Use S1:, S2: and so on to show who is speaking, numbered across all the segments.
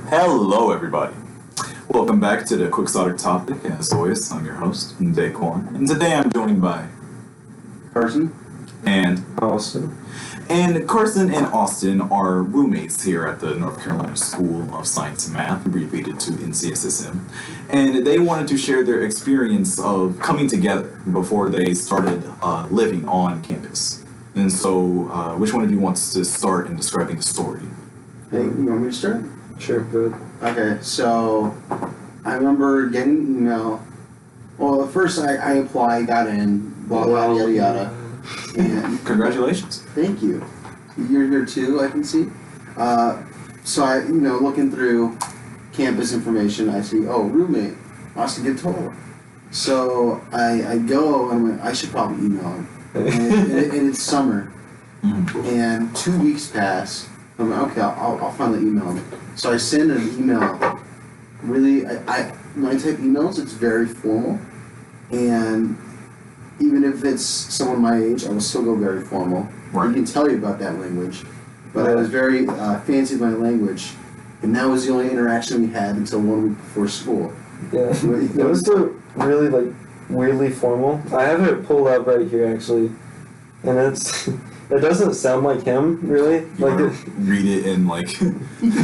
S1: Hello, everybody. Welcome back to the Quixotic topic. As always, I'm your host, Daquan, and today I'm joined by
S2: Carson
S1: and
S3: Austin.
S1: And Carson and Austin are roommates here at the North Carolina School of Science and Math, abbreviated to NCSSM, and they wanted to share their experience of coming together before they started living on campus. And so, which one of you wants to start in describing the story?
S2: Hey, you want me to start?
S3: Sure, good.
S2: Okay, so I remember getting an email. Well, at first I applied, got in, blah, blah, yada, yada. And
S1: Congratulations.
S2: thank you. You're here too, I can see. So I, looking through campus information, I see, oh, roommate, Austin Guitar. So I go, and I'm like, I should probably email him. And it's summer. And 2 weeks pass. I'm like, okay, I'll finally email him. So I send an email. Really, when I type emails, it's very formal. And even if it's someone my age, I will still go very formal.
S1: Right.
S2: I can tell you about that language. But I was very fancy with my language. And that was the only interaction we had until 1 week before school.
S3: Yeah, it was really weirdly formal. I have it pulled up right here actually, and it doesn't sound like him really.
S1: Read it in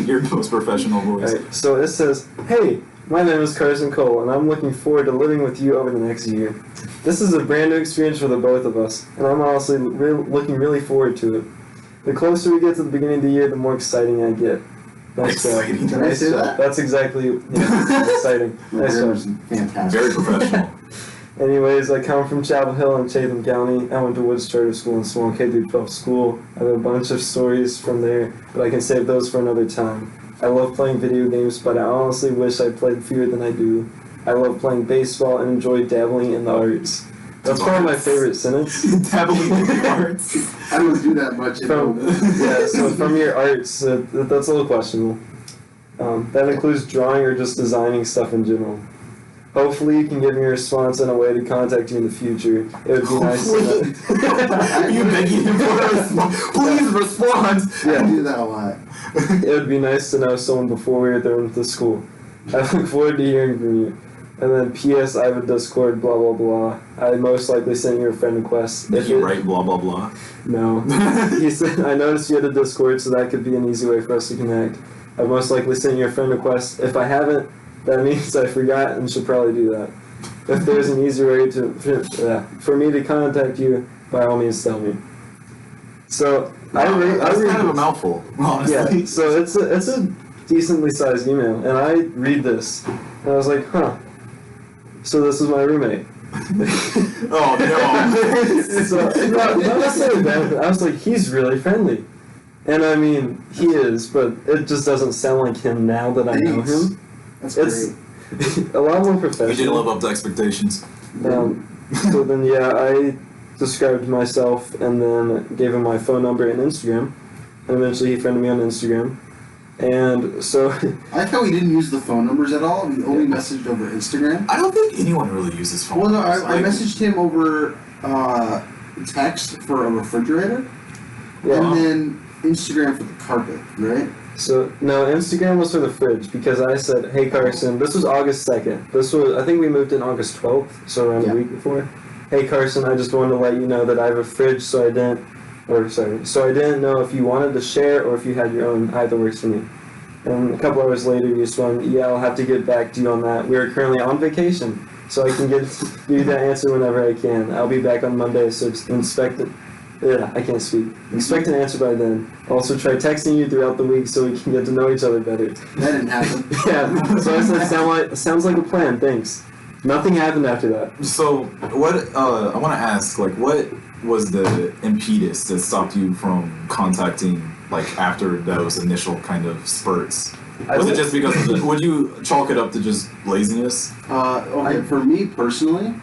S1: your most professional voice.
S3: Right, so it says, "Hey, my name is Carson Cole, and I'm looking forward to living with you over the next year. This is a brand new experience for the both of us, and I'm honestly looking really forward to it. The closer we get to the beginning of the year, the more exciting I get." Nice job.
S1: Exciting.
S2: Did I say that?
S3: That's exactly exciting. Nice job.
S2: Fantastic.
S1: Very professional.
S3: Anyways, I come from Chapel Hill in Chatham County. I went to Woods Charter School and small K through 12 school. I have a bunch of stories from there, but I can save those for another time. I love playing video games, but I honestly wish I played fewer than I do. I love playing baseball and enjoy dabbling in the arts. That's probably my favorite sentence.
S1: Dabbling in the arts.
S2: I don't do that much.
S3: So from your arts, that's a little questionable. That includes drawing or just designing stuff in general. Hopefully you can give me a response and a way to contact you in the future. It would be nice to know.
S1: You begging him for a response? Please respond!
S2: I do that a lot.
S3: It would be nice to know someone before we were done with the school. I look forward to hearing from you. And then P.S. I have a Discord, blah, blah, blah. I most likely sent you a friend request.
S1: Did you write blah, blah, blah?
S3: No. He said, I noticed you had a Discord, so that could be an easy way for us to connect. I most likely sent you a friend request. If I haven't, that means I forgot and should probably do that. If there's an easy way for me to contact you, by all means tell me. So
S1: That's kind of a mouthful, honestly.
S3: Yeah, so it's a decently sized email, and I read this, and I was like, huh. So this is my roommate.
S1: Oh no!
S3: So not necessarily bad, but I was like, he's really friendly, and I mean he is, but it just doesn't sound like him now that I know him.
S2: That's
S3: It's
S2: great.
S3: a lot more professional.
S1: We didn't live up to expectations.
S3: So then, yeah, I described myself and then gave him my phone number and Instagram, and eventually he friended me on Instagram. And so
S2: I like how we didn't use the phone numbers at all. We only messaged over Instagram.
S1: I don't think anyone really uses phone
S2: Well, no,
S1: numbers.
S2: I messaged him over text for a refrigerator,
S3: yeah.
S2: and then Instagram for the carpet, right?
S3: So no, Instagram was for the fridge because I said, "Hey Carson, this was August 2nd. I think we moved in August 12th, so around a week before. Hey Carson, I just wanted to let you know that I have a fridge, so I didn't know if you wanted to share or if you had your own. Either works for me." And a couple hours later, you responded, "Yeah, I'll have to get back to you on that. We are currently on vacation, so I can give you that answer whenever I can. I'll be back on Monday, so expect it." Yeah, I can't speak. Expect an answer by then. Also, try texting you throughout the week so we can get to know each other better.
S2: That didn't happen.
S3: Yeah, so I said, sounds like a plan, thanks. Nothing happened after that.
S1: So, what I want to ask, what was the impetus that stopped you from contacting, after those initial kind of spurts? Was it just because of would you chalk it up to just laziness?
S2: Okay, for me personally,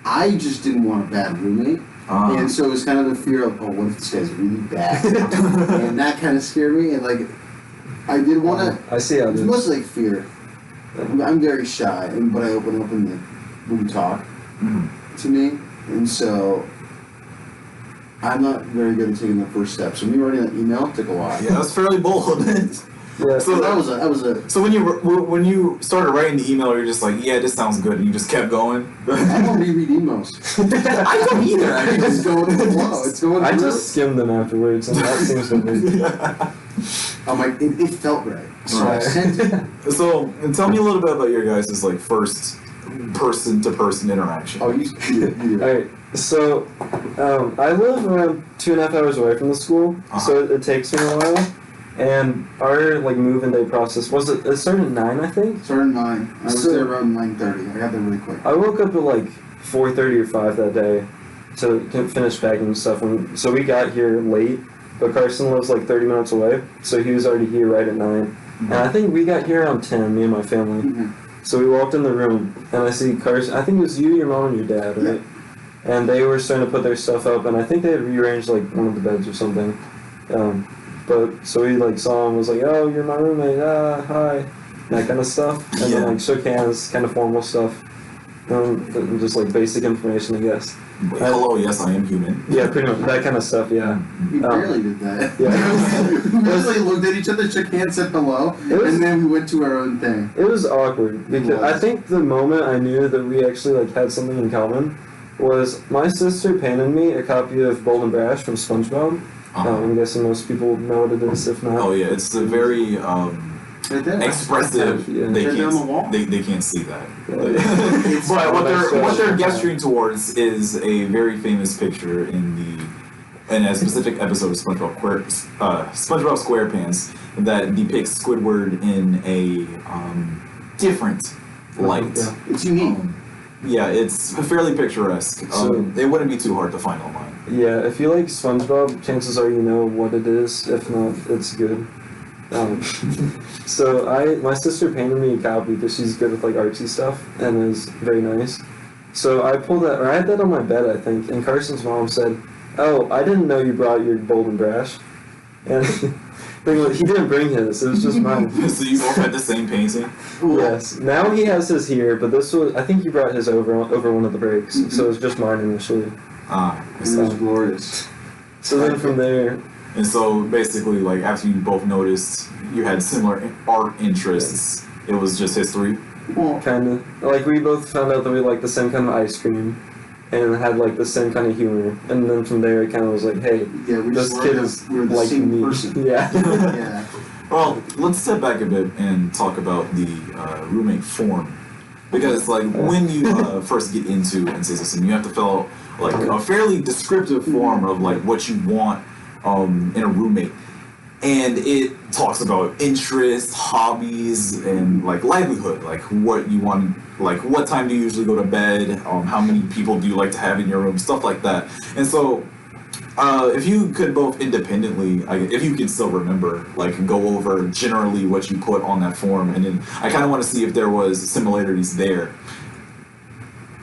S2: I just didn't want a bad roommate. And so it was kind of the fear of, what if this guy's really bad? And that kind of scared me. And I did want to.
S3: I see how it
S2: It's
S3: is.
S2: mostly fear. I'm very shy, but I open up when we talk to me, and so I'm not very good at taking the first step. So me writing that email took a while.
S1: Yeah, that's fairly bold.
S3: Yeah.
S2: So that was a.
S1: So when you started writing the email, you're just like, yeah, this sounds good, and you just kept going.
S2: I don't reread emails.
S1: I don't either.
S2: I just go with the flow. It's going.
S3: I
S2: through.
S3: just skimmed them afterwards, and that seems to be.
S2: I'm like, it felt right. So I
S3: Right.
S2: sent it.
S1: So tell me a little bit about your guys' like first person-to-person interaction.
S2: Oh, you
S3: Alright, so I live around 2.5 hours away from the school, so it takes me a while. And our like move-in day process it started at 9, I think.
S2: Started at 9. I was there around 9:30. I got there really quick.
S3: I woke up at like 4:30 or 5 that day to finish packing and stuff. So we got here late, but Carson lives like 30 minutes away, so he was already here right at 9. And I think we got here around 10, me and my family. So we walked in the room, and I see Carson. I think it was you, your mom, and your dad, right? Yeah. And they were starting to put their stuff up, and I think they had rearranged like one of the beds or something. But so we like saw him, was like, "Oh, you're my roommate. Hi," that kind of stuff. And then like shook hands, kind of formal stuff. Just like basic information, I guess.
S1: Hello, yes, I am human.
S3: Yeah, pretty much that kind of stuff. Yeah.
S2: We barely did that.
S3: Yeah.
S2: We mostly looked at each other, shook hands, said hello, and then we went to our own thing.
S3: It was awkward because I think the moment I knew that we actually like had something in common was my sister painted me a copy of Bold and Brash from SpongeBob. I'm guessing most people know what it is, if not.
S1: Oh yeah, it's a very expressive.
S3: Yeah.
S1: They can't see that. But what they're gesturing towards is a very famous picture in a specific episode of SpongeBob SquarePants that depicts Squidward in a different light.
S2: Yeah. It's unique.
S1: Yeah, it's fairly picturesque. It wouldn't be too hard to find online.
S3: Yeah, if you like SpongeBob, chances are you know what it is. If not, it's good. So my sister painted me a copy because she's good with like artsy stuff and is very nice. So I pulled that, or I had that on my bed, I think. And Carson's mom said, "Oh, I didn't know you brought your Bold and Brash," and he didn't bring his. It was just mine.
S1: So you both had the same painting?
S3: Yes. Now he has his here, but this was, I think he brought his over one of the breaks, so it was just mine initially.
S2: It was glorious.
S3: So then from there.
S1: And so basically, like after you both noticed you had similar art interests, it was just history.
S3: Well, kind of. Like we both found out that we liked the same kind of ice cream, and had like the same kind of humor. And then from there, it kind of was like, hey, this kid is like me.
S2: Person.
S3: Yeah.
S2: Yeah.
S1: Well, let's step back a bit and talk about the roommate form. Because, like, when you first get into NCSSM, you have to fill out, like, a fairly descriptive form of, like, what you want in a roommate. And it talks about interests, hobbies, and, like, livelihood. Like, what you want, like, what time do you usually go to bed? How many people do you like to have in your room? Stuff like that. And so, if you could both independently, if you can still remember, like go over generally what you put on that form, and then I kind of want to see if there was similarities there.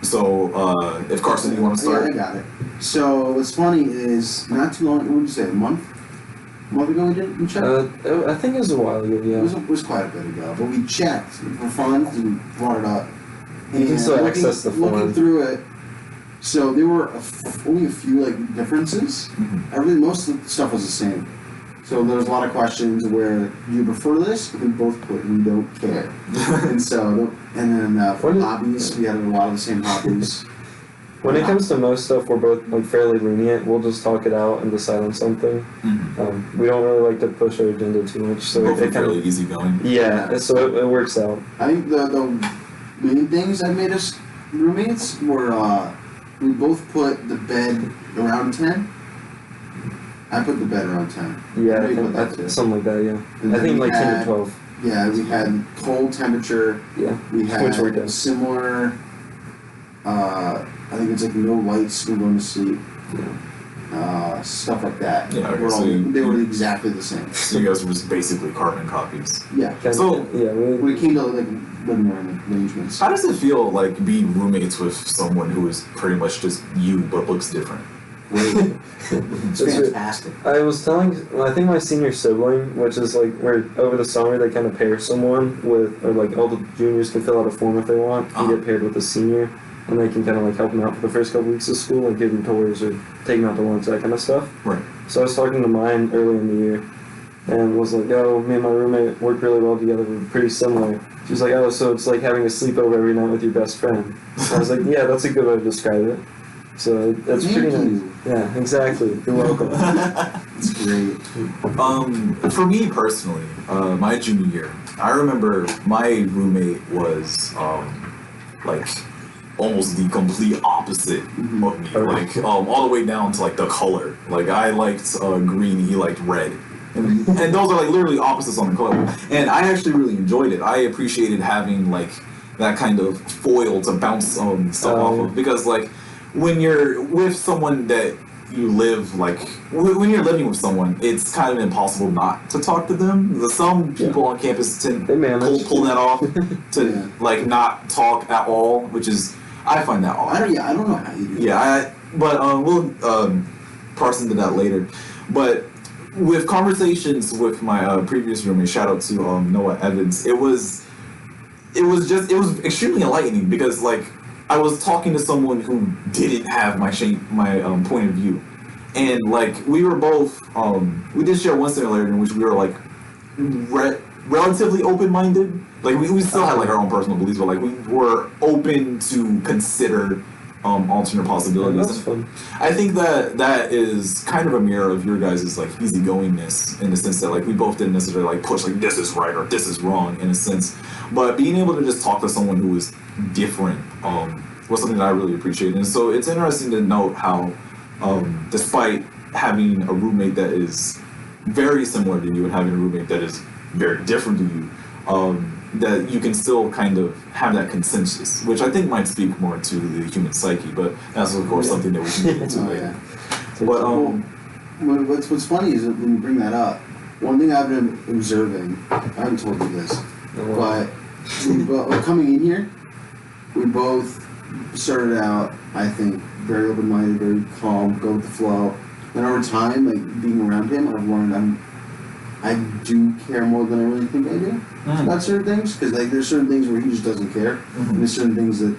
S1: So, if Carson, you want to start?
S2: Yeah, I got it. So what's funny is not too long. What would you say? A month ago we checked.
S3: I think it was a while ago. Yeah.
S2: It was quite a bit ago, but we checked for fun and brought it up. And
S3: you can still access the form.
S2: Looking through it. So there were only a few like differences. Most of the stuff was the same. So there's a lot of questions where you prefer this, we both put we don't care. and then for hobbies, we had a lot of the same hobbies.
S3: When it comes to most stuff, we're both like fairly lenient. We'll just talk it out and decide on something. We don't really like to push our agenda too much, so
S1: both
S3: it kind
S1: fairly
S3: of
S1: easygoing.
S3: Yeah, so it works out.
S2: I think the main things that made us roommates were we both put the bed around 10. I put the bed around 10.
S3: Yeah, I think something like that. Yeah,
S2: And
S3: I think like 10
S2: had,
S3: to 12.
S2: Yeah, we had cold temperature.
S3: Yeah,
S2: We
S3: which worked
S2: had
S3: out.
S2: similar. I think it's like no lights when going to sleep. Stuff like that.
S1: Yeah, okay,
S2: We're
S1: so
S2: they were exactly the same.
S1: So you guys were just basically carbon copies.
S2: Yeah.
S1: So
S3: yeah,
S2: When it came to like living room arrangements.
S1: how does it feel like being roommates with someone who is pretty much just you but looks different?
S2: It's fantastic.
S3: I was telling, I think my senior sibling, which is like where over the summer they kind of pair someone with, or like all the juniors can fill out a form if they want and get paired with a senior, and they can kind of like help them out for the first couple weeks of school, like give them tours or take them out to lunch, that kind of stuff.
S1: Right.
S3: So I was talking to mine early in the year, and was like, oh, me and my roommate work really well together. We're pretty similar. She's like, oh, so it's like having a sleepover every night with your best friend. And I was like, yeah, that's a good way to describe it. So that's pretty nice. Yeah, exactly. You're welcome.
S2: It's great.
S1: For me personally, my junior year, I remember my roommate was like almost the complete opposite of me. Like all the way down to like the color. Like I liked green, he liked red. And those are like literally opposites on the color. And I actually really enjoyed it. I appreciated having like that kind of foil to bounce stuff off of, because like when you're with someone that you live like when you're living with someone, it's kind of impossible not to talk to them. Some people on campus tend to pull that off to like not talk at all, which is I find that odd.
S2: I don't know how you do that.
S1: Yeah, but we'll parse into that later. But with conversations with my previous roommate, shout out to Noah Evans, it was extremely enlightening, because like I was talking to someone who didn't have my point of view, and like we were both we did share one similarity in which we were like relatively open-minded. Like we still had like our own personal beliefs, but like we were open to consider alternate possibilities.
S3: That's fun.
S1: I think that is kind of a mirror of your guys' like easygoingness, in the sense that like we both didn't necessarily like push like this is right or this is wrong in a sense, but being able to just talk to someone who was different was something that I really appreciated. And so it's interesting to note how despite having a roommate that is very similar to you and having a roommate that is very different to you, that you can still kind of have that consensus, which I think might speak more to the human psyche, but that's of course something that we can get into later.
S2: But what's funny is that when you bring that up, one thing I've been observing, I haven't told you this, but coming in here, we both started out, I think, very open-minded, very calm, go with the flow. And over time, like being around him, I've learned I do care more than I really think I do about certain things, because like there's certain things where he just doesn't care, and there's certain things and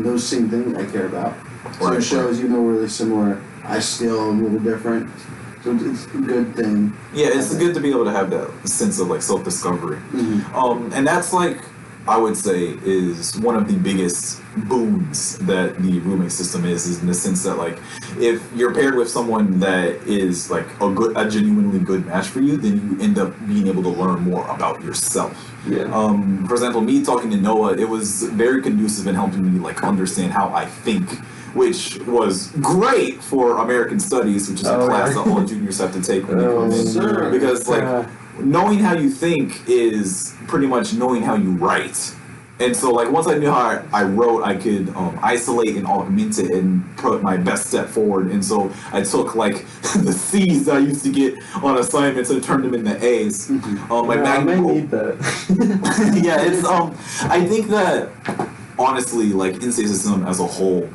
S2: those same things I care about. So it shows, even though we're really similar, I still am a little different. So it's a good thing.
S1: Yeah, it's good to be able to have that sense of like self-discovery, and that's like I would say is one of the biggest boons that the roommate system is in the sense that like if you're paired with someone that is like a genuinely good match for you, then you end up being able to learn more about yourself.
S3: Yeah.
S1: For example, me talking to Noah, it was very conducive in helping me like understand how I think, which was great for American Studies, which is a class that all juniors have to take when they come in. Because like knowing how you think is pretty much knowing how you write. And so like once I knew how I wrote, I could isolate and augment it and put my best step forward. And so I took like the C's that I used to get on assignments and turned them into A's.
S3: I may need that.
S1: Yeah, it's I think that honestly, like NCA system as a whole,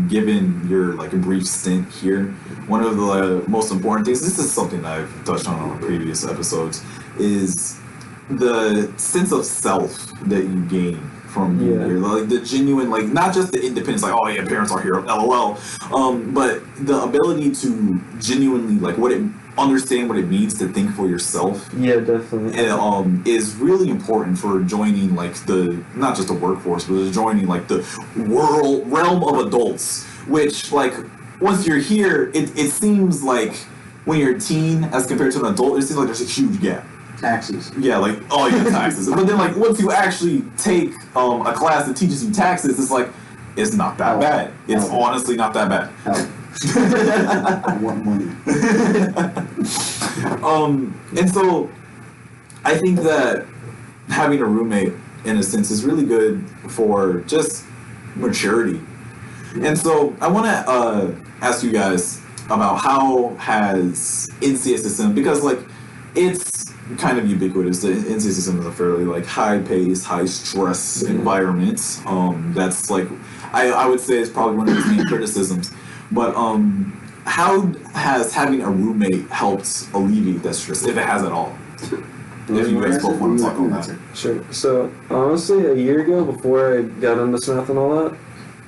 S1: given your like a brief stint here, one of the most important things, this is something that I've touched on previous episodes, is the sense of self that you gain from being here. Like the genuine, like not just the independence, like oh yeah, parents are here, LOL, but the ability to genuinely like understand what it means to think for yourself.
S3: Yeah, definitely.
S1: And is really important for joining like not just the workforce, but joining like the realm of adults. Which like once you're here, it seems like when you're a teen as compared to an adult, it seems like there's a huge gap.
S2: Taxes.
S1: Yeah, like oh yeah, taxes. But then like once you actually take a class that teaches you taxes, it's like it's not that bad. It's honestly not that bad.
S2: I want money.
S1: And so I think that having a roommate in a sense is really good for just maturity. And so I want to ask you guys about how has NCSSM, because like it's kind of ubiquitous. The NCSSM is a fairly like high-paced, high-stress environment. That's like I would say it's probably one of its main criticisms. But how has having a roommate helped alleviate that stress, if it has at all? If you guys both want to talk on that.
S3: Sure. So honestly, a year ago, before I got into math and all that,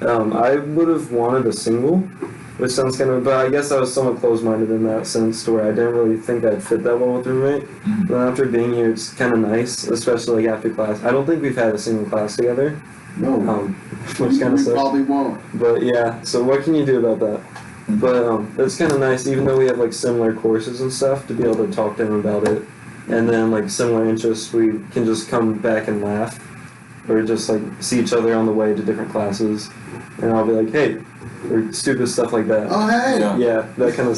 S3: I would have wanted a single, which sounds kind of, but I guess I was somewhat closed-minded in that sense, to where I didn't really think I'd fit that well with a roommate.
S1: Mm-hmm.
S3: But after being here, it's kind of nice, especially like after class. I don't think we've had a single class together,
S2: No,
S3: which kind of
S2: we
S3: sucks.
S2: probably won't.
S3: But yeah, so what can you do about that? But it's kind of nice, even though we have like similar courses and stuff, to be able to talk to him about it. And then like similar interests, we can just come back and laugh, or just like see each other on the way to different classes, and I'll be like, hey, or stupid stuff like that.
S2: Oh, hey!
S3: Yeah, that kind of.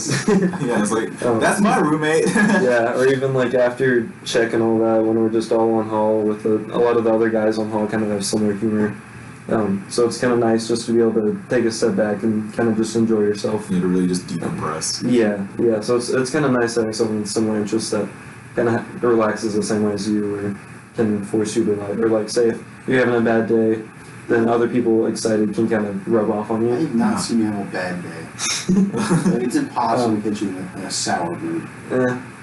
S1: Yeah, it's like that's my roommate.
S3: Yeah, or even like after check and all that, when we're just all on hall with a lot of the other guys on hall kind of have similar humor. So it's kind of nice just to be able to take a step back and kind of just enjoy yourself.
S1: You know, to really just decompress.
S3: Yeah. So it's kind of nice having someone with similar interests that kind of relaxes the same way as you, or can force you to like, or like say if you're having a bad day, then other people excited can kind of rub off on
S2: I
S3: you.
S2: have not seen you have a bad day. Like, it's impossible to get you in a sour mood.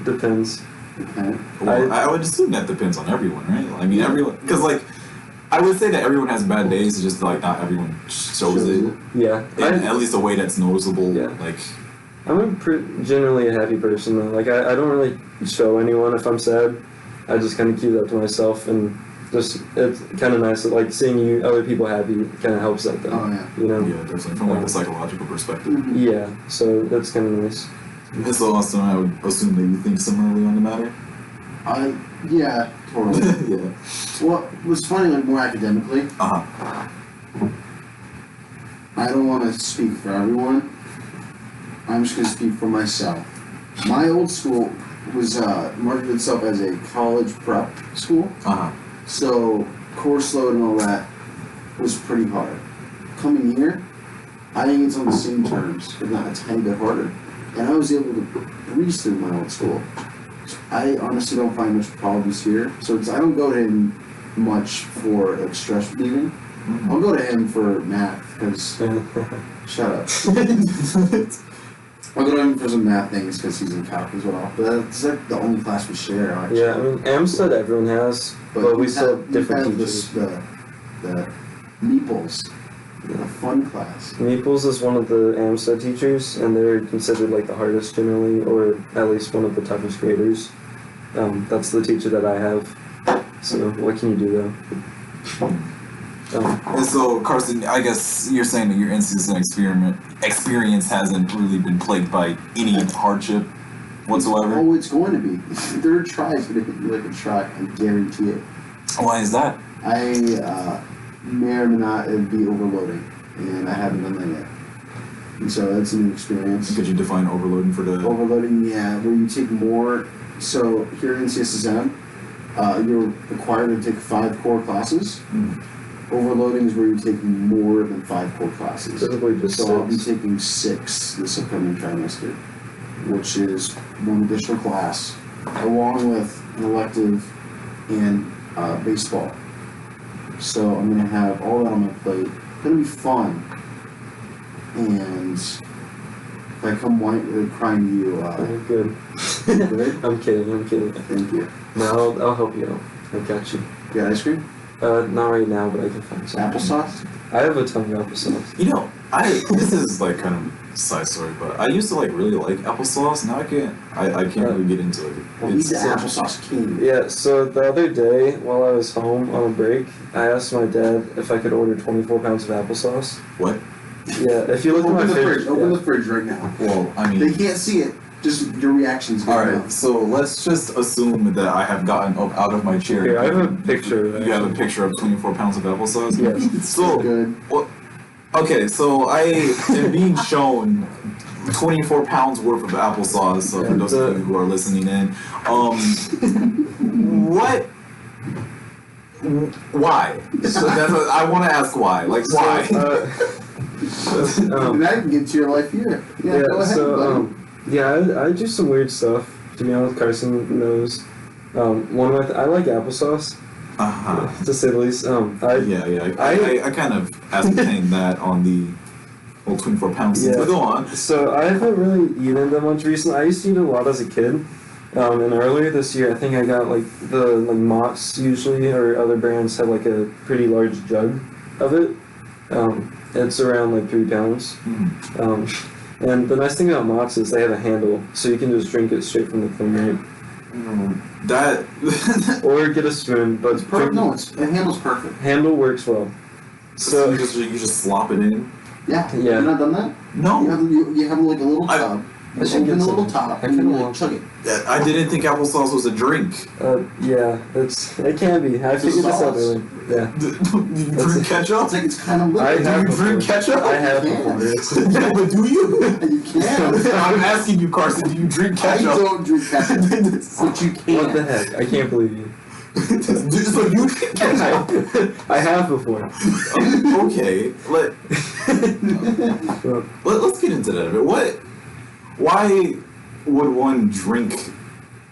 S3: Depends.
S2: Okay?
S1: Well, I would assume that depends on everyone, right? I mean, everyone, because like, I would say that everyone has bad days. It's just like not everyone shows it.
S3: Yeah.
S1: In at least a way that's noticeable.
S3: Yeah.
S1: Like,
S3: I'm generally a happy person though. Like I don't really show anyone if I'm sad. I just kind of keep that to myself, and just it's kind of nice that like seeing other people happy kind of helps that though.
S2: Oh, yeah.
S3: You know.
S1: yeah, definitely from like a psychological perspective.
S2: Mhm.
S3: Yeah. So that's kind of nice.
S1: So Austin, I would assume that you think similarly on the matter.
S2: Yeah, totally.
S1: Yeah.
S2: Well, what's funny, like more academically,
S1: Uh-huh.
S2: I don't want to speak for everyone. I'm just going to speak for myself. My old school was marketed itself as a college prep school,
S1: Uh-huh.
S2: so course load and all that was pretty hard. Coming here, I think it's on the same terms, if not a tiny bit harder, and I was able to breeze through my old school. I honestly don't find much problems here, so I don't go to him much for like stress relieving.
S1: Mm-hmm.
S2: I'll go to him for math, because shut up. I'll go to him for some math things because he's in calc as well. But that's like the only class we share, actually.
S3: Yeah, I mean Amstead everyone has, but we still have different teachers.
S2: The Meeples, the fun class.
S3: Meeples is one of the Amstead teachers, and they're considered like the hardest generally, or at least one of the toughest graders. That's the teacher that I have. So what can you do though?
S1: And so, Carson, I guess you're saying that your NCSM experience hasn't really been plagued by any hardship whatsoever?
S2: Oh, it's going to be. Third try is going to hit you like a truck, I guarantee it.
S1: Why is that?
S2: I may or may not be overloading, and I haven't done that yet. And so that's a new experience.
S1: Could you define overloading for the...
S2: Overloading, yeah, where you take more. So here in CSSM, you're required to take 5 core classes.
S1: Mm.
S2: Overloading is where you take more than 5 core classes.
S3: Typically just
S2: So I'll be
S3: 6.
S2: taking 6 this upcoming trimester, which is 1 additional class, along with an elective and baseball. So I'm gonna have all that on my plate. It's gonna be fun. And if I come white crying to you,
S3: I'm good.
S2: good?
S3: I'm kidding.
S2: Thank you.
S3: No, I'll help you out. I got you.
S2: You got ice cream?
S3: Not right now, but I can find some.
S2: Applesauce?
S3: I have a ton of applesauce.
S1: You know, this is like kind of a side story, but I used to like really like applesauce. Now I can't really get into it.
S2: Well, he's the
S1: It's-
S2: applesauce king.
S3: Yeah, so the other day, while I was home on a break, I asked my dad if I could order 24 pounds of applesauce.
S1: What?
S3: Yeah, if you look
S2: Open
S3: at my
S2: the fridge. Open
S3: yeah.
S2: the fridge right now.
S1: Well, I
S2: They
S1: mean...
S2: can't see it. Just your reactions.
S1: All right, so let's just assume that I have gotten up out of my chair.
S3: Here, I have a picture of that.
S1: You have a picture of 24 pounds of applesauce?
S3: Yes.
S2: It's so good.
S1: Well, okay, so I am being shown 24 pounds worth of applesauce, so for those of you who are listening in. What? Why? So that's what, I want to ask why. Like, why?
S2: And I can get to your life here. Yeah, go ahead, buddy.
S3: Yeah, I do some weird stuff. To be honest, Carson knows. One of I like applesauce,
S1: Uh-huh.
S3: to say the least.
S1: I kind of ascertained that on the whole 24 pounds.
S3: Yeah.
S1: But go on.
S3: So I haven't really eaten that much recently. I used to eat a lot as a kid. And earlier this year, I think I got like Mott's usually, or other brands have like a pretty large jug of it. It's around like 3 pounds.
S1: Mm.
S3: And the nice thing about mocks is they have a handle, so you can just drink it straight from the thing, right?
S1: That
S3: Or get a spoon, but
S2: the handle's perfect.
S3: handle works well. So
S1: you just slop it in.
S2: Yeah.
S3: Yeah.
S2: You not done that?
S1: No,
S2: You have like a little tub. You
S3: should
S2: open
S3: get
S2: the little
S3: some.
S2: top
S3: I
S2: and you
S3: kinda
S2: like
S3: want-
S2: chug it.
S1: I didn't think applesauce was a drink.
S3: yeah, it can be. I
S2: It's a
S3: figured this out
S2: sauce.
S3: earlier. Yeah.
S1: Do you drink ketchup?
S2: It's like it's kind of
S3: I
S2: liquid.
S3: have
S1: Do you drink
S3: before.
S1: ketchup?
S3: I have
S2: You
S3: before.
S2: can.
S3: Yes.
S1: Yeah, but do you?
S2: You can.
S1: I'm asking you, Carson. Do you drink
S2: I
S1: ketchup?
S2: don't drink ketchup, but you can.
S3: What the heck? I can't believe you.
S1: So you drink ketchup?
S3: I have before.
S1: Okay, let's get into that a bit. Why would one drink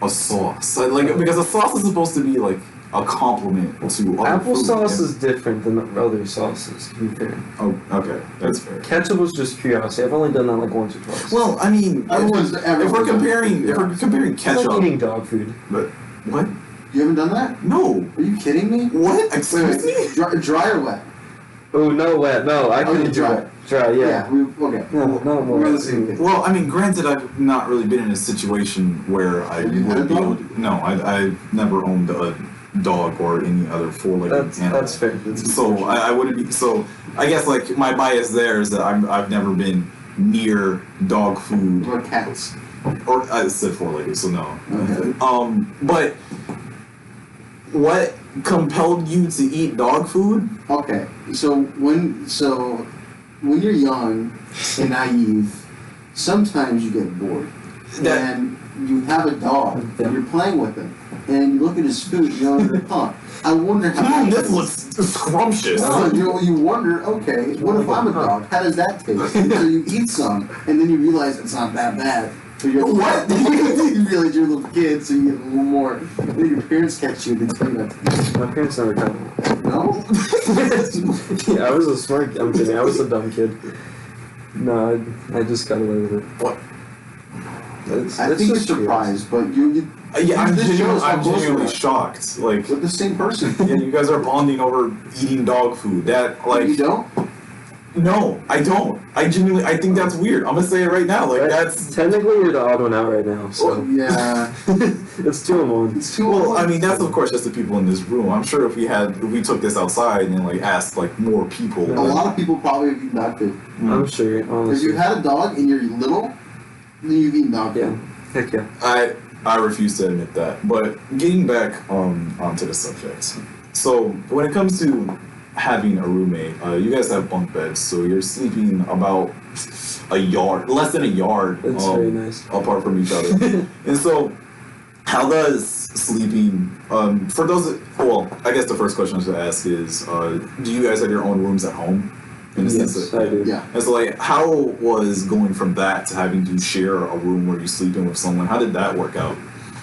S1: a sauce? Like because a sauce is supposed to be like a compliment to other
S3: Applesauce
S1: food.
S3: is different than other sauces, to be fair.
S1: Oh, okay, that's fair.
S3: Ketchup was just curiosity. I've only done that like once or twice.
S1: Well, I mean,
S2: Everyone's-
S1: if we're comparing
S3: it's
S1: ketchup,
S3: like eating dog food.
S1: but what?
S2: You haven't done that?
S1: No.
S2: Are you kidding me?
S1: What? Excuse me?
S2: Dry or wet?
S3: Oh, no, wet. No, I couldn't do
S2: dry.
S3: that. Dry, yeah.
S2: Okay.
S3: No, no more.
S2: We're on the same page.
S1: Well, I mean, granted, I've not really been in a situation where I
S2: Have you had
S1: would
S2: a
S1: be able
S2: dog?
S1: to. No, I've never owned a dog or any other four-legged animal.
S3: That's fair.
S1: So I wouldn't be. So I guess like my bias there is that I've never been near dog food,
S2: Or cats.
S1: or I said four-legged, so no.
S2: Okay.
S1: But what compelled you to eat dog food?
S2: Okay. So when you're young and naive, sometimes you get bored.
S1: That-
S2: And you have a dog
S3: Yeah.
S2: and you're playing with him. And you look at his food, you know, huh, I wonder how
S1: This looks scrumptious.
S2: No, you wonder, okay, what if I'm a dog? How does that taste? And so you eat some, and then you realize it's not that bad. So you're
S1: What?
S2: you realize you're a little kid, so you get a little more. And then your parents catch you and they tell you not to.
S3: My parents never taught me.
S2: No?
S3: Yeah, I was a smart. I'm kidding. I was a dumb kid. No, I just got away with it.
S1: What?
S2: I think you're surprised, but you
S1: Yeah, I'm
S2: This shows how close
S1: genuinely
S2: we are.
S1: shocked. Like,
S2: with the same person.
S1: yeah, you guys are bonding over eating dog food. That, like,
S2: You don't?
S1: no, I don't. I think that's weird. I'm gonna say it right now. Like, that's.
S3: Technically, you're the odd one out right now. So
S2: Well, yeah.
S3: it's 2 and 1.
S2: It's too
S1: Well,
S2: old.
S1: I mean, that's of course just the people in this room. I'm sure if we took this outside and like asked like more people.
S2: A lot of people probably have eaten dog food.
S3: I'm sure.
S2: If
S3: Honestly.
S2: you had a dog and you're little, then you've eaten dog food.
S3: Yeah. Heck yeah.
S1: I refuse to admit that. But getting back onto the subject. So when it comes to having a roommate, you guys have bunk beds, so you're sleeping about a yard, less than a yard,
S3: That's very nice.
S1: apart from each other. And so, how does sleeping? For those, well, I guess the first question I should ask is, do you guys have your own rooms at home? In the sense
S3: Yes,
S1: that,
S3: I do.
S2: Yeah.
S1: and so, like, how was going from that to having to share a room where you're sleeping with someone? How did that work out?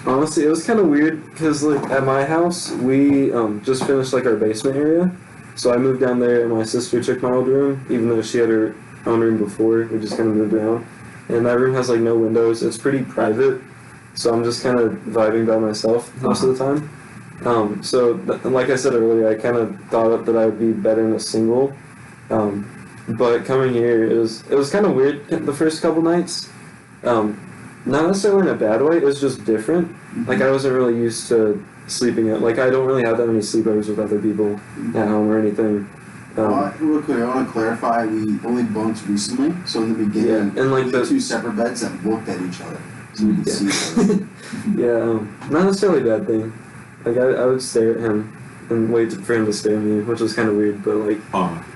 S3: Honestly, it was kind of weird because like at my house, we just finished like our basement area, so I moved down there and my sister took my old room, even though she had her own room before. We just kind of moved around, and that room has like no windows. It's pretty private, so I'm just kind of vibing by myself most of the time. Like I said earlier, I kind of thought that I would be better in a single. But coming here, it was kind of weird the first couple nights. Not necessarily in a bad way, it was just different. Like, I wasn't really used to sleeping at, like, I don't really have that many sleepovers with other people at home or anything.
S2: Real quick, I want to clarify, we only bunked recently, so in the beginning,
S3: Yeah, and, like,
S2: we had
S3: the-
S2: 2 separate beds that looked at each other, so we could see each other.
S3: Yeah, not necessarily a bad thing. Like, I would stare at him and wait for him to stare at me, which was kind of weird, but, like,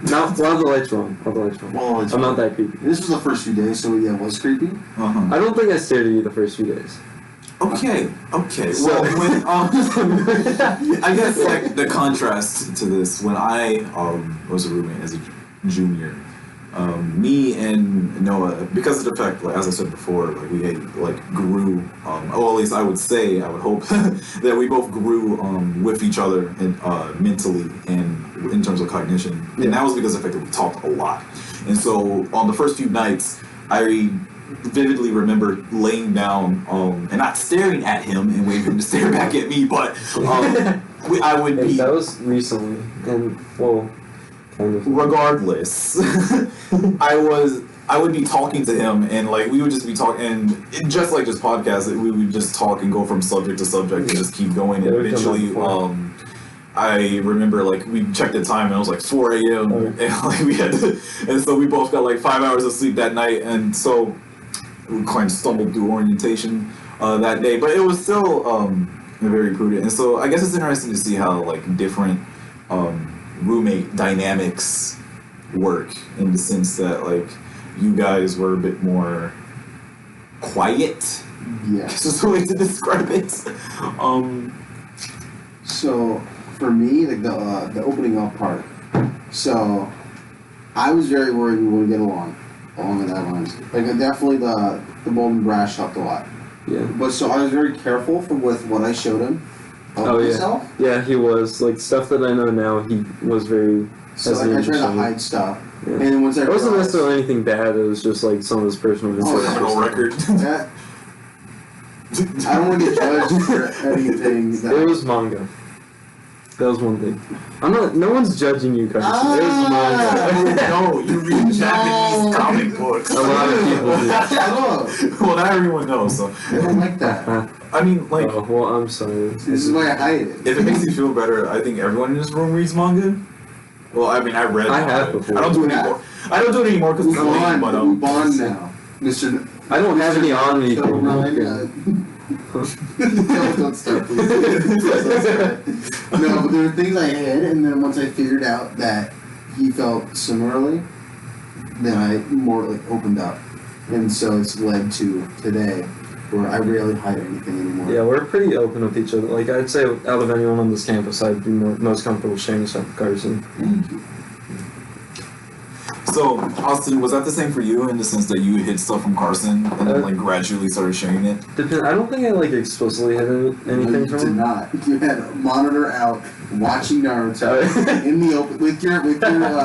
S3: not, while the lights were on.
S2: Well, it's
S3: I'm not that creepy.
S2: This was the first few days, so yeah, it was creepy.
S3: I don't think I stared at you the first few days.
S1: Okay. Well, when I guess like the contrast to this, when I was a roommate as a junior, me and Noah, because of the fact, like, as I said before, like we had, like grew, well, at least I would say, I would hope that we both grew with each other and mentally and in terms of cognition, and that was because of the fact that we talked a lot. And so on the first few nights, I vividly remember laying down and not staring at him and waiting for him to stare back at me, but I would
S3: Hey,
S1: be.
S3: that was recently, and, well, kind of.
S1: Regardless, I was I would be talking to him, and like we would just be talking, and just like this podcast, we would just talk and go from subject to subject and just keep going. And eventually, I remember like we checked the time and it was like 4 a.m. and like we had to, and so we both got like 5 hours of sleep that night, and so we kind of stumbled through orientation that day, but it was still very prudent. And so I guess it's interesting to see how like different roommate dynamics work in the sense that like you guys were a bit more quiet.
S2: Yeah.
S1: Just a way to describe it.
S2: So for me, like the opening up part. So I was very worried we wouldn't get along with that lines. Like definitely the bold and brash helped a lot.
S3: Yeah.
S2: But so I was very careful with what I showed him of myself.
S3: Yeah, he was. Like stuff that I know now, he was very.
S2: So like, I tried to hide stuff.
S3: Yeah.
S2: And then once I
S3: it wasn't
S2: realized,
S3: necessarily anything bad. It was just like some of his personal
S1: Criminal record.
S2: That, I don't want to get judged for anything.
S3: It was manga. That was one thing. I'm not. No one's judging you, Carson. It was manga.
S1: No, you read Japanese comic books.
S3: A lot of people do.
S1: Well, not everyone knows. So
S2: I don't like that.
S1: I mean, like,
S3: Oh, well, I'm sorry.
S2: This is why I hide it.
S1: if it makes you feel better, I think everyone in this room reads manga. Well, I mean, I read.
S3: I
S1: manga.
S3: have before.
S1: I don't do it anymore. I don't do it anymore because it's late. But
S2: Bond now, Mr.
S3: I don't have any on me.
S2: Don't start, please. No, but there were things I hid, and then once I figured out that he felt similarly, then I more like opened up, and so it's led to today, where I rarely hide anything anymore.
S3: Yeah, we're pretty open with each other. Like, I'd say out of anyone on this campus, I'd be most comfortable sharing stuff with Carson.
S2: Thank you.
S1: So, Austin, was that the same for you in the sense that you hid stuff from Carson and then like gradually started sharing it?
S3: I don't think I like explicitly hid anything
S2: No, you
S3: from
S2: did
S3: him.
S2: not. You had a monitor out, watching Naruto in the open with your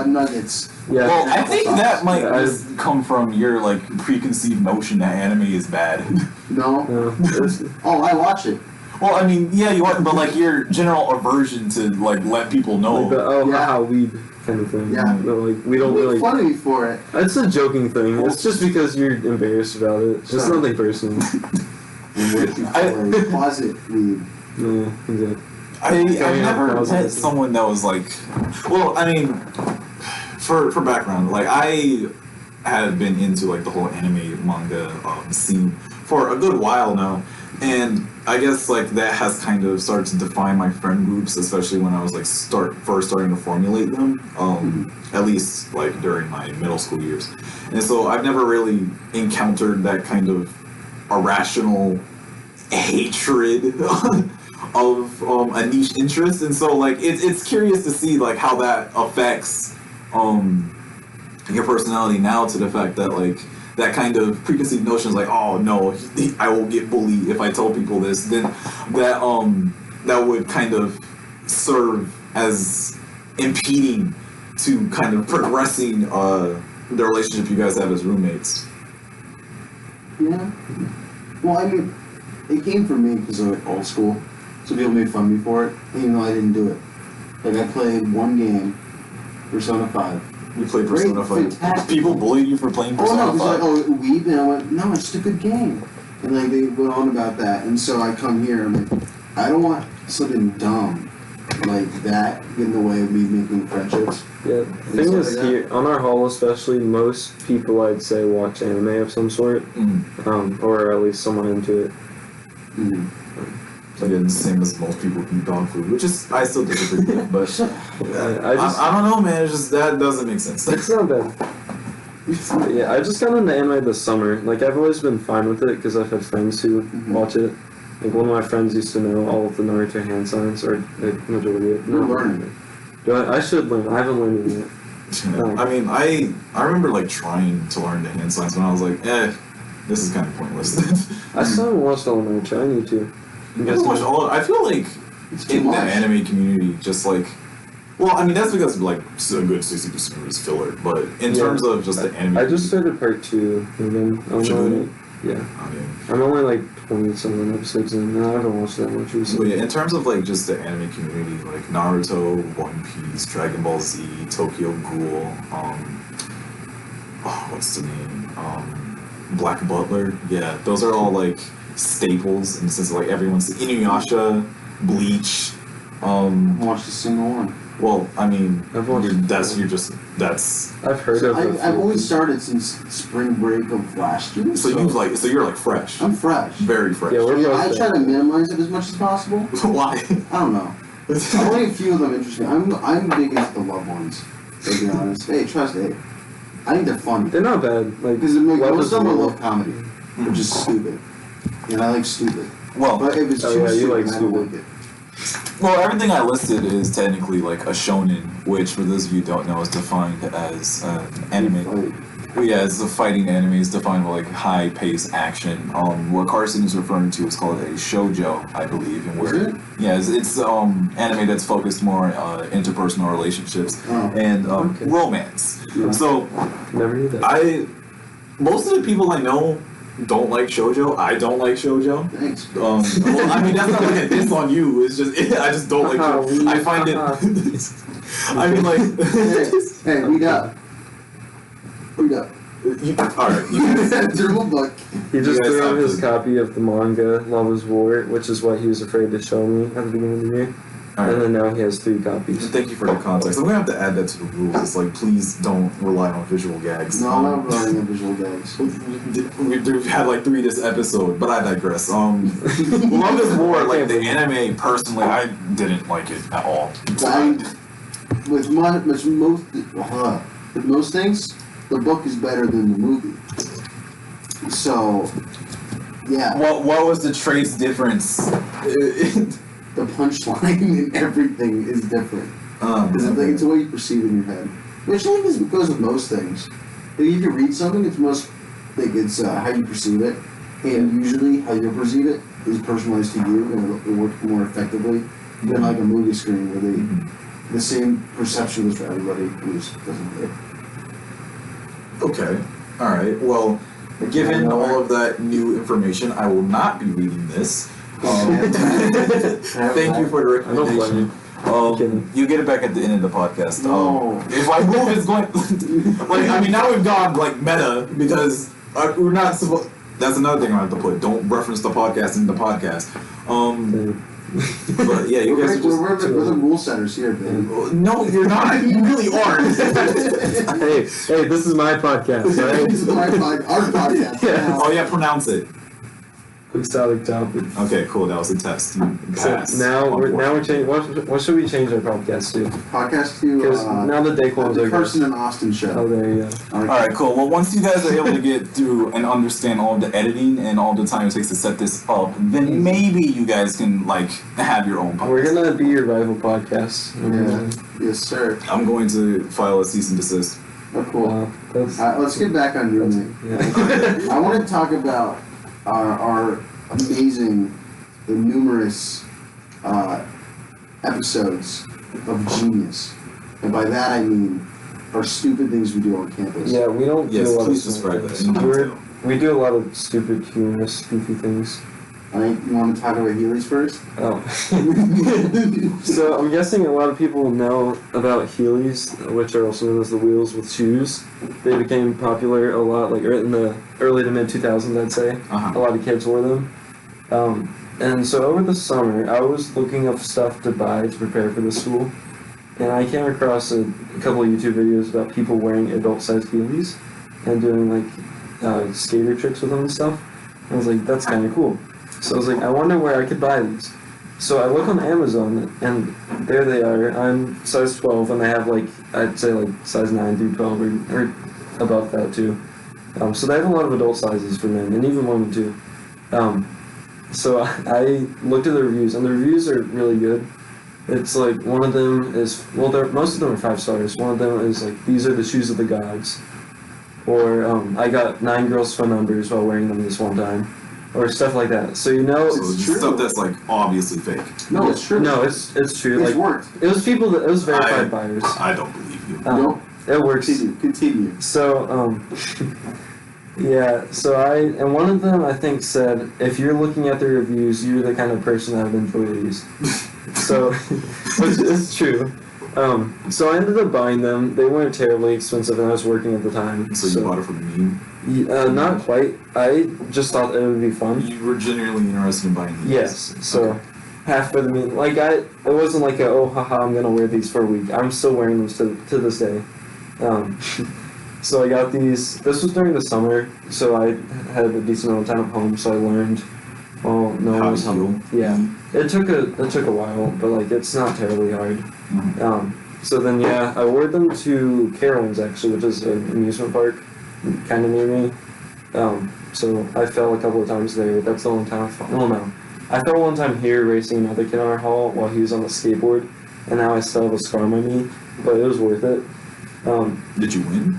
S2: nuggets.
S3: Yeah.
S1: Well, I think that might
S3: Yeah,
S1: just come from your like preconceived notion that anime is bad.
S2: No.
S3: it's-
S2: Oh, I watch it.
S1: Well, I mean, yeah, you are, but like your general aversion to like let people know.
S3: like the,
S2: Yeah.
S3: haha, weeb kind of thing.
S2: Yeah.
S3: But, like, we don't
S2: You
S3: really.
S2: make fun of me for it.
S3: It's a joking thing. It's just because you're embarrassed about it. It's
S2: Sorry.
S3: nothing personal.
S2: I'm working for a closet weed.
S3: Yeah, exactly.
S1: I've never met someone that was like, well, I mean, for background, like I have been into like the whole anime manga scene for a good while now, and I guess like that has kind of started to define my friend groups, especially when I was like first starting to formulate them. At least like during my middle school years, and so I've never really encountered that kind of irrational hatred of a niche interest, and so like it's curious to see like how that affects your personality now, to the fact that like that kind of preconceived notions like, oh no, I will get bullied if I tell people this, then that would kind of serve as impeding to kind of progressing the relationship you guys have as roommates.
S2: Yeah. Well, I mean, it came from me because of like, old school, so people made fun of me for it, even though I didn't do it. Like I played one game, Persona 5.
S1: You played Persona 5.
S2: Fantastic.
S1: People bullied you for playing Persona 5.
S2: Oh no, it's like, oh, weeb, and I went, no, it's just a good game. And like they went on about that, and so I come here, I'm like, I don't want something dumb like that get in the way of me making friendships.
S3: Yeah, the thing is, here, on our hall especially, most people I'd say watch anime of some sort, or at least someone into it.
S1: So again, the same as most people eat dog food, which is, I still disagree with, but I don't know, man, it's just, that doesn't make sense.
S3: It's not bad. Yeah, I just got into anime this summer. Like, I've always been fine with it because I've had friends who watch it. Like, one of my friends used to know all of the Naruto hand signs, or the majority of it.
S2: You're learning
S3: it. I should learn. I haven't learned it yet.
S1: I mean, I remember like trying to learn the hand signs when I was like, this is kind of pointless.
S3: I still haven't watched all of Naruto. I need to.
S1: I feel like in the
S2: much.
S1: anime community, just like, well, I mean, that's because like a good 60% is filler, but in terms of just the anime,
S3: I just started part 2, and then I'm only like 20-something episodes in, and I haven't watched that much
S1: But
S3: recently.
S1: yeah, in terms of like just the anime community, like Naruto, One Piece, Dragon Ball Z, Tokyo Ghoul, what's the name? Black Butler. Yeah, those are all like staples in the sense of like everyone's Inuyasha, Bleach.
S2: Watched a single one.
S1: Well, I mean,
S3: I've watched-
S1: that's.
S3: I've heard
S2: So
S3: of it.
S2: I've only started since spring break of last year.
S1: So you're like fresh,
S2: I'm fresh.
S1: very fresh.
S3: Yeah, we're
S2: Yeah,
S3: both
S2: I try
S3: there.
S2: to minimize it as much as possible.
S1: Why?
S2: I don't know. Only a few of them interest me. I'm big into the loved ones. To be honest, hey, trust it. I think they're funny
S3: They're not bad. Like
S2: because
S3: Love
S2: most
S3: is
S2: of them I
S3: War.
S2: love comedy, which is stupid, and I like stupid.
S1: Well,
S2: But if it's
S3: Oh,
S2: too
S3: yeah, you
S2: stupid,
S3: like
S2: I don't
S3: stupid.
S2: like it.
S1: well, everything I listed is technically like a shonen, which for those of you who don't know is defined as an anime.
S2: Like,
S1: Yeah, it's a fighting anime. It's defined by like high-paced action. What Carson is referring to is called a shoujo, I believe, and where
S2: Is it?
S1: yeah, it's anime that's focused more on interpersonal relationships
S2: Oh,
S1: and
S3: okay.
S1: romance.
S2: Yeah.
S1: So
S3: Never knew that.
S1: most of the people I know don't like shoujo. I don't like shoujo.
S2: thanks.
S1: Well, I mean that's not like a diss on you. It's just I just don't like shoujo. I find it. I mean like.
S2: Hey, we got.
S1: Alright.
S2: Through a book.
S3: He just
S1: You guys
S3: threw
S1: have
S3: out his
S1: to-
S3: copy of the manga Love is War, which is what he was afraid to show me at the beginning of the year.
S1: Alright.
S3: And then now he has 3 copies.
S1: Thank you for the context. I'm gonna have to add that to the rules. It's like, please don't rely on visual gags.
S2: No, I'm not running on visual gags.
S1: We've had like 3 this episode, but I digress. Love is War, like the anime. Personally, I didn't like it at all.
S2: With most things, the book is better than the movie. So, yeah,
S1: What was the trace difference?
S2: the punchline and everything is different. Because it's the way you perceive it in your head. Which I think goes with most things. Like, if you read something, it's how you perceive it, and usually how you perceive it is personalized to you, and it works more effectively than like a movie screen where the same perception is for everybody, and it just doesn't work.
S1: Okay. All right. Well, given all of that new information, I will not be reading this. Thank you for the
S3: I don't blame
S1: recommendation.
S3: you.
S1: You get it back at the end of the podcast.
S2: No.
S1: If I move, it's going. Like, I mean, now we've gone like meta because we're not supposed. That's another thing I have to put. Don't reference the podcast in the podcast. But yeah, you guys are
S2: We're
S1: just.
S2: the rule setters here, baby.
S1: No, you're not. You really aren't.
S3: Hey, this is my podcast, right?
S2: This is our podcast.
S3: Yeah.
S2: now.
S1: Oh yeah, pronounce it.
S3: Quixotic topic.
S1: Okay, cool. That was a test. You
S3: So
S1: passed.
S3: now
S1: On
S3: we're
S1: board.
S3: changing. What should we change our podcast to?
S2: Podcast to
S3: Because now the Daquans
S2: the
S3: are
S2: Carson and Austin
S3: Oh,
S2: show.
S3: there you go.
S1: All right, cool. Well, once you guys are able to get through and understand all the editing and all the time it takes to set this up, then maybe you guys can like have your own podcast.
S3: We're gonna be your rival podcast.
S2: Yeah. Yes, sir.
S1: I'm going to file a cease and desist.
S2: Oh, cool.
S3: Wow, that's
S2: Let's get back on roommate.
S3: yeah.
S2: I want to talk about our amazing and numerous episodes of genius, and by that I mean our stupid things we do on campus.
S3: Yeah, we don't
S1: Yes,
S3: do a lot
S1: please
S3: of
S1: describe that
S3: stupid
S1: in
S3: things.
S1: detail.
S3: We do a lot of stupid, humorous, goofy things.
S2: You want to talk about Heelys first?
S3: Oh. So I'm guessing a lot of people know about Heelys, which are also known as the wheels with shoes. They became popular a lot, like in the early to mid 2000s, I'd say.
S1: Uh-huh.
S3: A lot of kids wore them. And so over the summer, I was looking up stuff to buy to prepare for the school, and I came across a couple of YouTube videos about people wearing adult-sized Heelys and doing like skater tricks with them and stuff. I was like, that's kind of cool. So I was like, I wonder where I could buy these. So I look on Amazon, and there they are. I'm size 12, and they have like, I'd say like size 9 through 12 or above that too. So they have a lot of adult sizes for men, and even women too. So I looked at the reviews, and the reviews are really good. It's like one of them is, well, most of them are 5 stars. One of them is like, these are the shoes of the gods. Or I got 9 girls' phone numbers while wearing them this one time. Or stuff like that. So you know,
S1: So
S2: It's
S1: it's
S2: true.
S1: stuff that's like obviously fake.
S2: No, it's true.
S3: no, it's true.
S2: It's
S3: Like
S2: worked.
S3: it was people that it was verified buyers.
S1: I don't believe you.
S2: Nope.
S3: It works.
S2: Continue.
S3: So yeah. So and one of them I think said, if you're looking at the reviews, you're the kind of person that would enjoy these. So, which is true. So I ended up buying them. They weren't terribly expensive, and I was working at the time.
S1: So you bought it for the meme?
S3: Not quite. I just thought it would be fun.
S1: You were genuinely interested in buying these?
S3: Yes. So half for the meme. Like it wasn't like haha, I'm gonna wear these for a week. I'm still wearing them to this day. So I got these. This was during the summer, so I had a decent amount of time at home. So I learned. Well, no one was home. Yeah, it took a while, but like it's not terribly hard.
S1: Mm-hmm.
S3: So then I wore them to Carowinds actually, which is an amusement park, kind of near me. So I fell a couple of times there. That's the only time I fell. Well, no, I fell one time here racing another kid in our hall while he was on the skateboard, and now I still have a scar on my knee, but it was worth it.
S1: Did you win?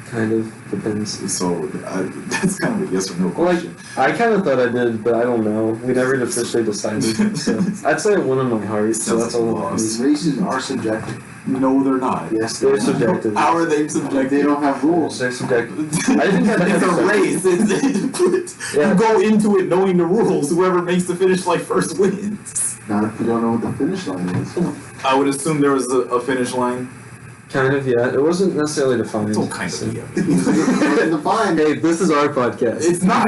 S3: Kind of depends.
S1: So that's kind of a yes or no question.
S3: I kind of thought I did, but I don't know. We never officially decided. So I'd say I won in my heart, so that's all that matters.
S2: Races are subjective.
S1: No, they're not.
S2: Yes,
S3: They're subjective.
S1: How are they subjective?
S2: They don't have rules.
S3: They're subjective. I didn't have
S1: It's a race. You go into it knowing the rules. Whoever makes the finish line first wins.
S2: Not if you don't know what the finish line is.
S1: I would assume there was a finish line.
S3: Kind of, yeah. It wasn't necessarily defined.
S1: Don't kind of, yeah.
S2: Defined.
S3: Hey, this is our podcast.
S1: It's not.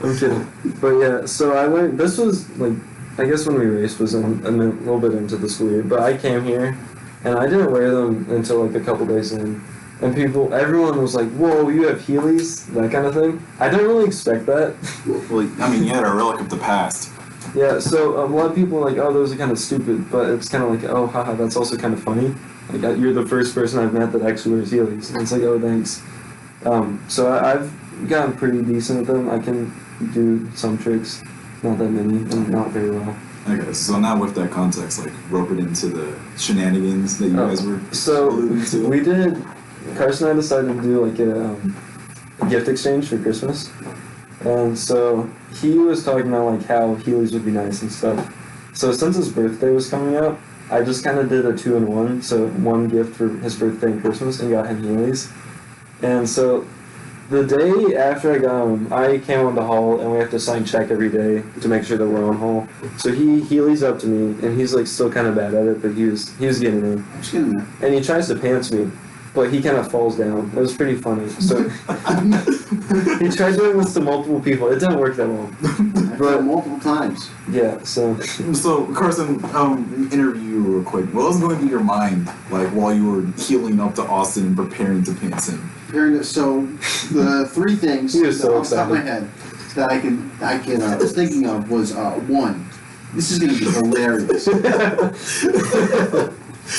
S3: I'm kidding. But yeah, so I learned, this was like, I guess when we raced was a little bit into the school year, but I came here and I didn't wear them until like a couple days in. And everyone was like, whoa, you have Heelys? That kind of thing. I didn't really expect that.
S1: Well, I mean, yeah, they're a relic of the past.
S3: Yeah, so a lot of people are like, oh, those are kind of stupid, but it's kind of like, oh, haha, that's also kind of funny. Like, you're the first person I've met that actually wears Heelys. And it's like, oh, thanks. So I've gotten pretty decent at them. I can do some tricks, not that many, and not very well.
S1: Okay, so now with that context, like, rope it into the shenanigans that you guys were alluding to.
S3: We did, Carson and I decided to do like a gift exchange for Christmas. And so he was talking about like how Heelys would be nice and stuff. So since his birthday was coming up, I just kind of did a 2-in-1. So one gift for his birthday and Christmas, and got him Heelys. And so the day after I got him, I came on the hall, and we have to sign check every day to make sure that we're on hall. So he Heelys up to me, and he's like still kind of bad at it, but he was getting in.
S2: I'm just getting there.
S3: And he tries to pants me, but he kind of falls down. It was pretty funny. So he tried doing this to multiple people. It didn't work that well.
S2: But multiple times.
S3: Yeah, so
S1: Carson, interview you real quick. What was going through your mind, like, while you were healing up to Austin and preparing to pants him?
S2: So the three things
S3: He was so
S2: off the top of my
S3: excited.
S2: head that I was thinking of was one, this is going to be hilarious.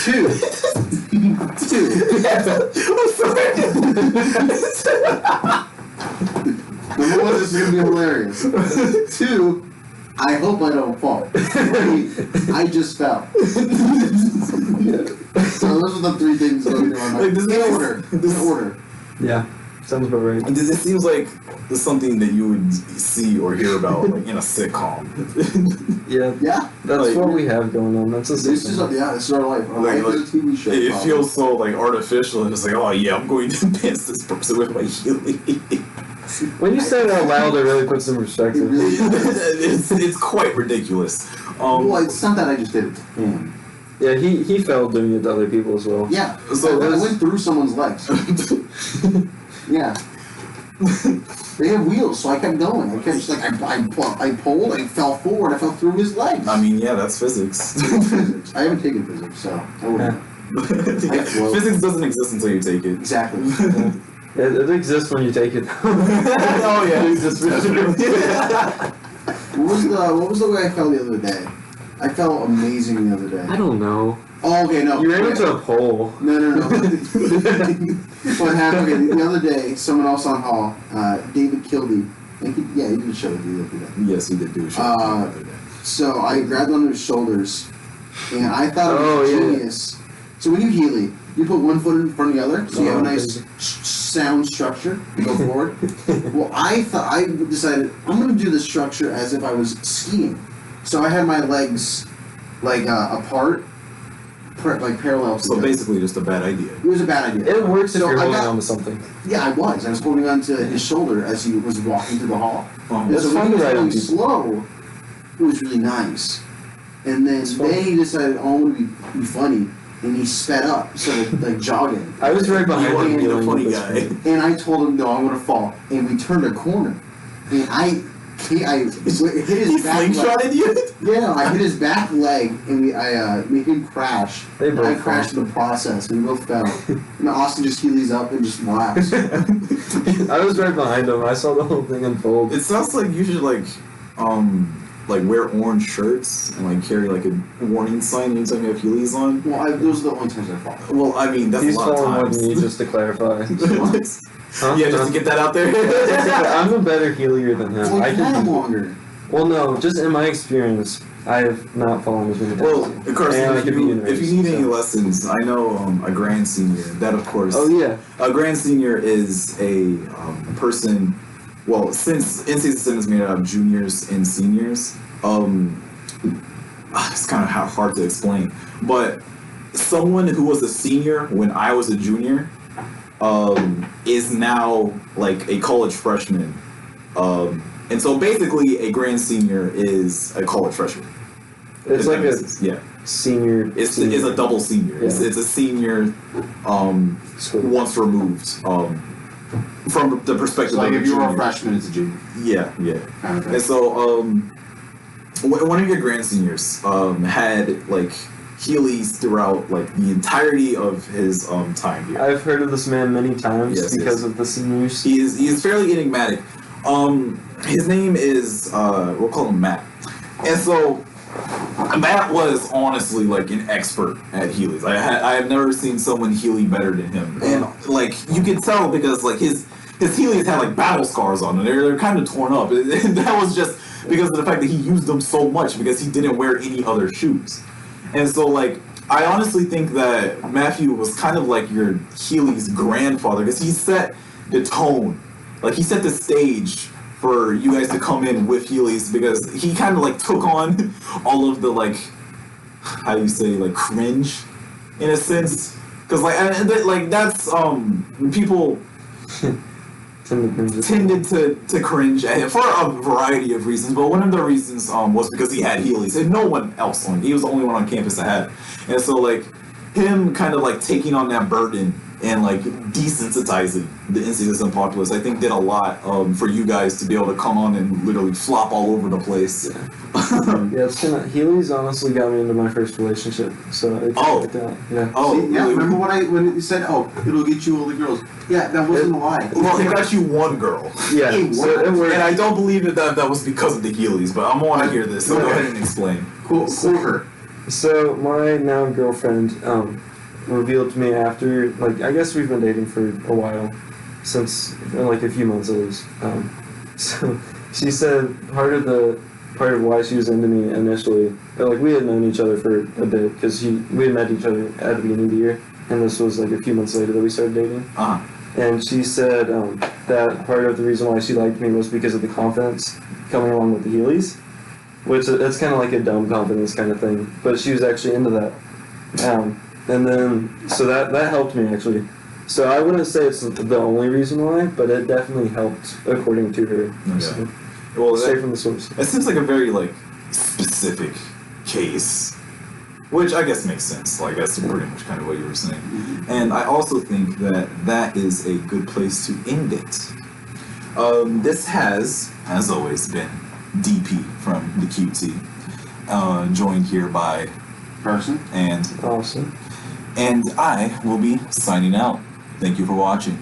S2: Two. Number one, this is going to be hilarious. Two, I hope I don't fall. Three, I just fell. So those are the three things going on.
S1: Like,
S2: In order.
S3: yeah, sounds about right.
S1: It seems like something that you would see or hear about, like, in a sitcom.
S3: Yeah,
S2: Yeah.
S3: that's
S1: Like,
S3: what we have going on. That's a
S2: This is our life. Our life is a TV show.
S1: It
S2: probably.
S1: feels so, like, artificial, and it's like, oh yeah, I'm going to pants this person with my healing.
S3: When you say it out loud, it really puts in
S2: It
S3: perspective.
S2: really is.
S1: it's quite ridiculous.
S2: Well, it's not that I just did it to him.
S3: Yeah, he fell doing it to other people as well.
S2: Yeah.
S1: So
S2: I went through someone's legs. Yeah. They have wheels, so I kept going. I kept just like I pulled, I fell forward, I fell through his legs.
S1: I mean, yeah, that's physics.
S2: I haven't taken physics, so I wouldn't.
S1: Physics doesn't exist until you take it.
S2: Exactly.
S3: It exists when you take it.
S1: Oh yeah,
S3: It exists when you take it.
S2: What was the way I fell the other day? I fell amazing the other day.
S3: I don't know.
S2: Oh, okay, no.
S3: You ran into a pole.
S2: No. What happened? Okay, the other day, someone else on hall, David Kilby. He did a show with you the other day.
S1: Yes, he did do a show the other day.
S2: So I grabbed onto his shoulders, and I thought it was genius. So when you Heely, you put one foot in front of the other, so you have a nice sound structure to go forward. Well, I decided I'm going to do the structure as if I was skiing. So I had my legs like apart, like parallel.
S1: So basically, just a bad idea.
S2: It was a bad idea.
S3: It works if
S2: So
S3: you're
S2: I
S3: holding
S2: got-
S3: on to something.
S2: Yeah, I was. I was holding onto his shoulder as he was walking through the hall. And
S3: That's
S2: so
S3: fun
S2: when he
S3: to
S2: was
S3: ride on
S2: going
S3: people.
S2: slow, it was really nice. And then he decided, oh, I'm going to be funny. And he sped up, so like jogging.
S3: I was right behind
S1: wanted
S3: him.
S1: to be the
S3: dealing
S1: funny
S3: with
S1: guy.
S3: this.
S2: And I told him, no, I'm going to fall. And we turned a corner. And I hit his
S1: He
S2: back leg.
S1: slingshotted you?
S2: Yeah, I hit his back leg, and I made him crash.
S3: They both
S2: I crashed in the process, and we both fell. And Austin just heelies up and just laughs.
S3: I was right behind him. I saw the whole thing unfold.
S1: It sounds like you should like wear orange shirts and like carry like a warning sign anytime you have Heelys on.
S2: Well, those are the only times I fall.
S1: Well, I mean that's
S3: He's
S1: a lot of
S3: falling more
S1: times.
S3: than you, just to clarify. Huh?
S1: Yeah, just to get that out there.
S3: I'm a better healier than him.
S2: Well,
S3: I
S2: you
S3: can
S2: have
S3: do-
S2: longer.
S3: Well, no, just in my experience, I have not fallen as many times.
S1: Well,
S3: as you.
S1: of course,
S3: And I
S1: if
S3: could be
S1: you
S3: university,
S1: need any
S3: so.
S1: lessons, I know a grand senior. That of course.
S3: Oh yeah.
S1: A grand senior is a person. Well, since NC system is made out of juniors and seniors, it's kind of hard to explain. But someone who was a senior when I was a junior is now like a college freshman. And so basically, a grand senior is a college freshman.
S3: It's
S1: If
S3: like
S1: that
S3: a
S1: makes sense. Yeah.
S3: senior.
S1: It's a double senior.
S3: Yeah.
S1: It's a senior
S3: School.
S1: once removed from the perspective
S2: So like
S1: of
S2: if you were a
S1: junior.
S2: freshman, it's a junior.
S1: Yeah, yeah.
S2: Kind of thing.
S1: And so one of your grand seniors had like Heelys throughout like the entirety of his time here.
S3: I've heard of this man many times
S1: Yes,
S3: because
S1: yes.
S3: of the seniors.
S1: He is fairly enigmatic. His name is we'll call him Matt. And so Matt was honestly like an expert at Heelys. I have never seen someone Heely better than him. And like you could tell because like his Heelys had like battle scars on them. They're kind of torn up. And that was just because of the fact that he used them so much because he didn't wear any other shoes. And so like I honestly think that Matthew was kind of like your Heely's grandfather because he set the tone. Like he set the stage for you guys to come in with Heelys because he kind of like took on all of the like, how do you say, like cringe in a sense. Because like that's people tended to cringe at him for a variety of reasons, but one of the reasons was because he had Heelys and no one else on. He was the only one on campus that had. And so like him kind of like taking on that burden and like desensitizing the NCSM populace, I think did a lot for you guys to be able to come on and literally flop all over the place.
S3: Yeah, it's kind of Healy's honestly got me into my first relationship, so it
S1: Oh.
S3: worked out. Yeah.
S1: Oh,
S2: See, yeah,
S1: really?
S2: remember when you said, oh, it'll get you all the girls. Yeah, that wasn't a lie.
S1: Well, it got you one girl.
S3: Yeah.
S2: Hey,
S3: So
S2: what?
S3: it worked.
S1: And I don't believe that was because of the Heelys, but I want to hear this, so go ahead and explain.
S2: Quote her.
S3: So my now girlfriend revealed to me after, like, I guess we've been dating for a while, since like a few months at least. So she said part of why she was into me initially, like we had known each other for a bit because we had met each other at the beginning of the year, and this was like a few months later that we started dating.
S1: Uh-huh.
S3: And she said that part of the reason why she liked me was because of the confidence coming along with the Heelys, which it's kind of like a dumb confidence kind of thing, but she was actually into that. And then, so that helped me actually. So I wouldn't say it's the only reason why, but it definitely helped according to her.
S1: Okay.
S3: So,
S1: Well,
S3: straight from the source.
S1: that seems like a very like specific case, which I guess makes sense. Like that's pretty much kind of what you were saying. And I also think that is a good place to end it. This has, as always, been DP from the QT, joined here by
S2: Person.
S1: and
S3: Awesome.
S1: I will be signing out. Thank you for watching.